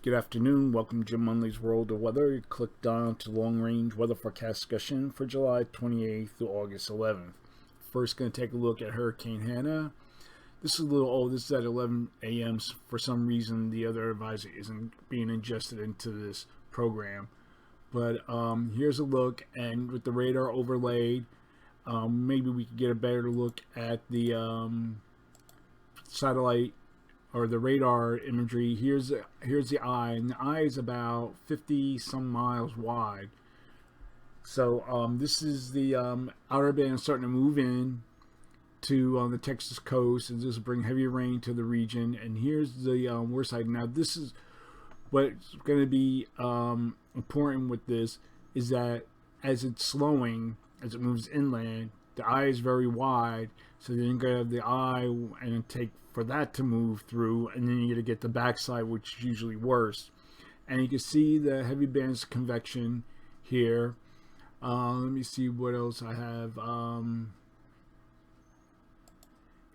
Good afternoon. Welcome to Jim Munley's World of Weather. You clicked on to long range weather forecast discussion for July 28th to August 11th. First, going to take a look at Hurricane Hannah. This is a little old. This is at 11 a.m. For some reason, the other advisor isn't being ingested into this program. But here's a look, and with the radar overlaid, maybe we could get a better look at the satellite or the radar imagery. Here's the eye, and the eye is about 50 some miles wide. So this is the outer band starting to move in to the Texas coast, and this will bring heavy rain to the region. And here's the worst side. Now this is what's going to be important with this, is that as it's slowing, as it moves inland, the eye is very wide, so then you're going to have the eye and it take for that to move through, and then you're going to get the backside, which is usually worse. And you can see the heavy bands of convection here. Let me see what else I have.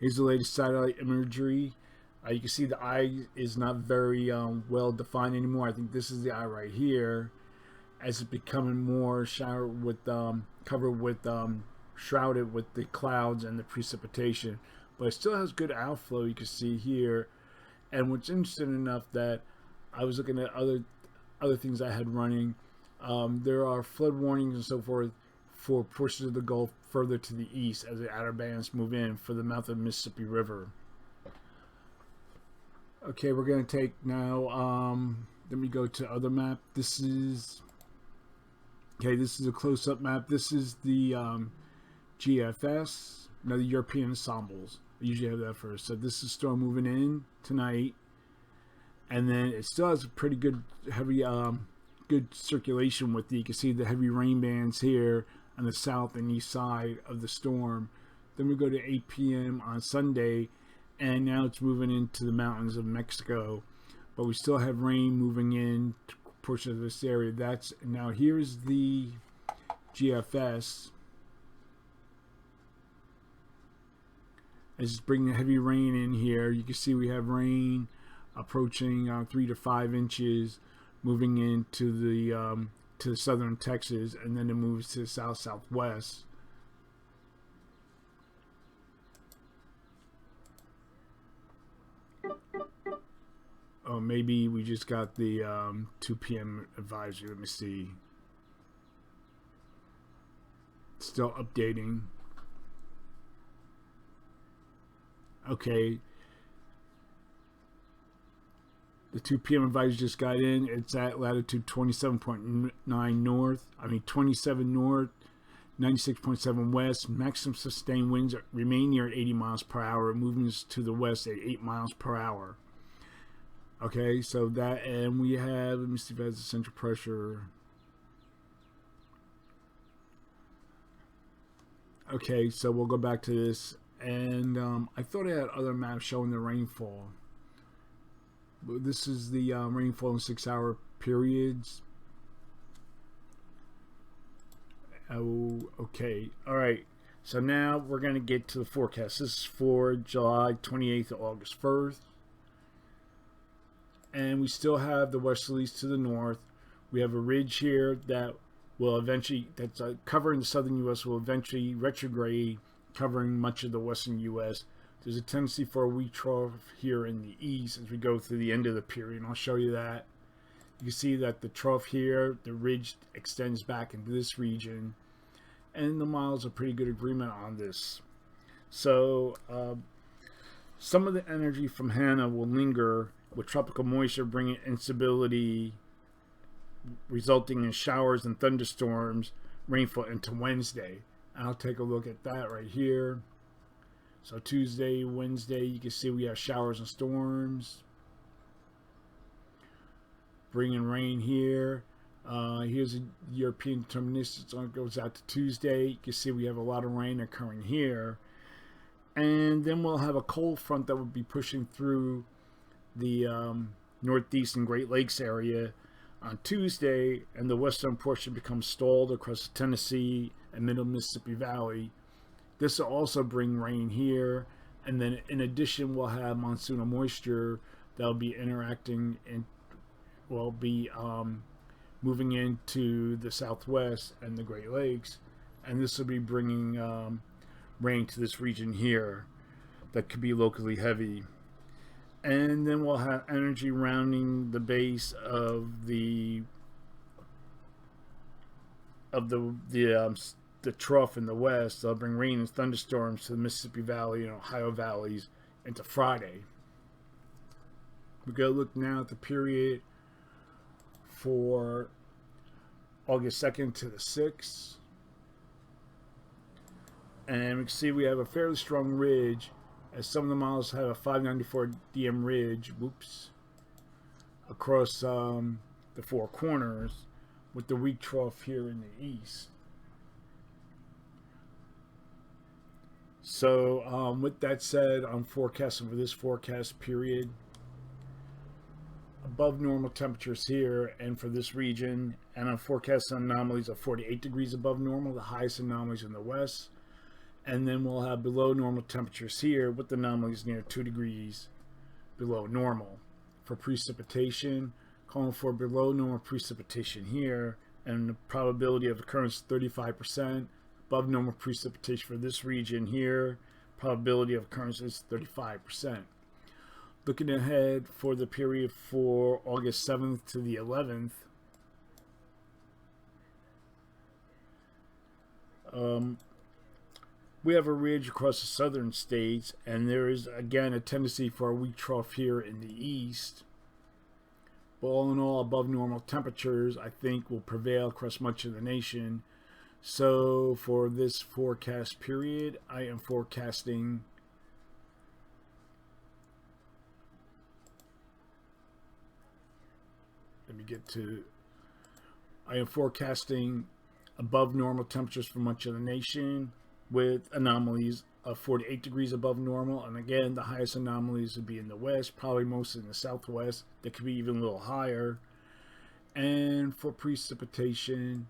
Here's the latest satellite imagery. You can see the eye is not very well defined anymore. I think this is the eye right here, as it's becoming more showered with covered with shrouded with the clouds and the precipitation. But it still has good outflow, you can see here. And what's interesting enough, that I was looking at other things I had running. There are flood warnings and so forth for portions of the Gulf further to the east as the outer bands move in for the mouth of the Mississippi River. Okay, we're going to take now, let me go to other map. This is a close-up map. This is the GFS, the European ensembles. I usually have that first. So this is storm moving in tonight, and then it still has a pretty good heavy good circulation with you can see the heavy rain bands here on the south and east side of the storm. Then we go to 8 p.m. on Sunday, and now it's moving into the mountains of Mexico, but we still have rain moving in to portions of this area. That's now, here's the GFS. As it's bringing heavy rain in here, you can see we have rain approaching 3 to 5 inches, moving into the to southern Texas, and then it moves to the southwest. Oh, maybe we just got the 2 p.m. advisory. Let me see. Still updating. Okay. The 2 p.m. advisory just got in. It's at latitude 27.9 north. 27 north, 96.7 west. Maximum sustained winds remain near at 80 miles per hour. Movements to the west at 8 miles per hour. Okay, so that, and we have, let me see if it has the central pressure. Okay, so we'll go back to this. And I thought I had other maps showing the rainfall. But this is the rainfall in 6-hour periods. Oh, okay. All right. So now we're going to get to the forecast. This is for July 28th to August 1st. And we still have the westerlies to the north. We have a ridge here that will eventually, that's covering the southern U.S., will eventually retrograde, covering much of the western U.S. There's a tendency for a weak trough here in the east as we go through the end of the period, and I'll show you that. You can see that the trough here, the ridge extends back into this region, and the models are pretty good agreement on this. So some of the energy from Hannah will linger, with tropical moisture bringing instability, resulting in showers and thunderstorms, rainfall into Wednesday. I'll take a look at that right here. So Tuesday, Wednesday, you can see we have showers and storms, bringing rain here. Here's a European deterministic, so it goes out to Tuesday. You can see we have a lot of rain occurring here. And then we'll have a cold front that will be pushing through the northeast and Great Lakes area on Tuesday, and the western portion becomes stalled across the Tennessee and middle Mississippi Valley. This will also bring rain here, and then in addition we'll have monsoonal moisture that'll be interacting and will be moving into the southwest and the Great Lakes, and this will be bringing rain to this region here that could be locally heavy. And then we'll have energy rounding the base of the trough in the west. They'll bring rain and thunderstorms to the Mississippi Valley and Ohio valleys into Friday. We're going to look now at the period for August 2nd to the 6th. And we can see we have a fairly strong ridge, as some of the models have a 594 DM ridge, across the four corners, with the weak trough here in the east. So with that said, I'm forecasting for this forecast period above normal temperatures here and for this region, and I'm forecasting anomalies of 48 degrees above normal, the highest anomalies in the west, and then we'll have below normal temperatures here with the anomalies near 2 degrees below normal. For precipitation, calling for below normal precipitation here, and the probability of occurrence 35%. Above normal precipitation for this region here, probability of occurrence is 35%. Looking ahead for the period for August 7th to the 11th, we have a ridge across the southern states, and there is again a tendency for a weak trough here in the east. But all in all, above normal temperatures I think will prevail across much of the nation. So for this forecast period, I am forecasting I am forecasting above normal temperatures for much of the nation, with anomalies of 48 degrees above normal, and again the highest anomalies would be in the west, probably mostly in the southwest. They could be even a little higher. And for precipitation,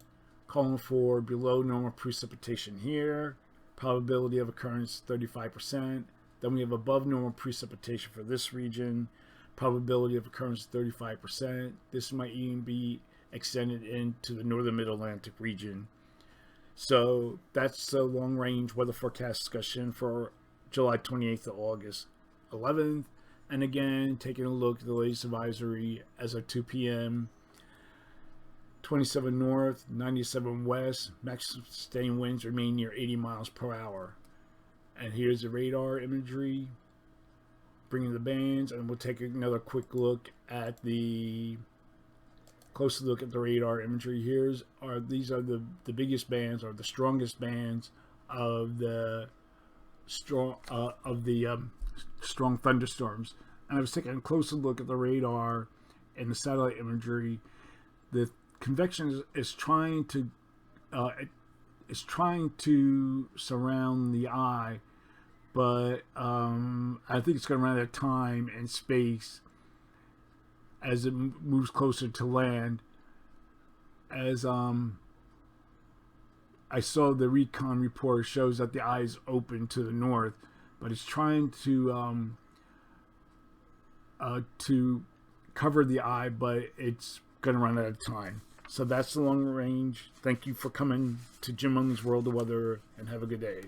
calling for below normal precipitation here, probability of occurrence 35%. Then we have above normal precipitation for this region, probability of occurrence 35%. This might even be extended into the northern mid-Atlantic region. So that's the long-range weather forecast discussion for July 28th to August 11th. And again, taking a look at the latest advisory as of 2 p.m. 27 north, 97 west, max sustained winds remain near 80 miles per hour. And here's the radar imagery, bringing the bands, and we'll take another quick look at the closer look at the radar imagery. These are the biggest bands, or the strongest bands of the strong thunderstorms. And I was taking a closer look at the radar and the satellite imagery. The convection is trying to surround the eye, but I think it's going to run out of time and space as it moves closer to land. As I saw the recon report shows that the eye is open to the north, but it's trying to cover the eye, but it's going to run out of time. So that's the long range. Thank you for coming to Jim Mooney's World of Weather, and have a good day.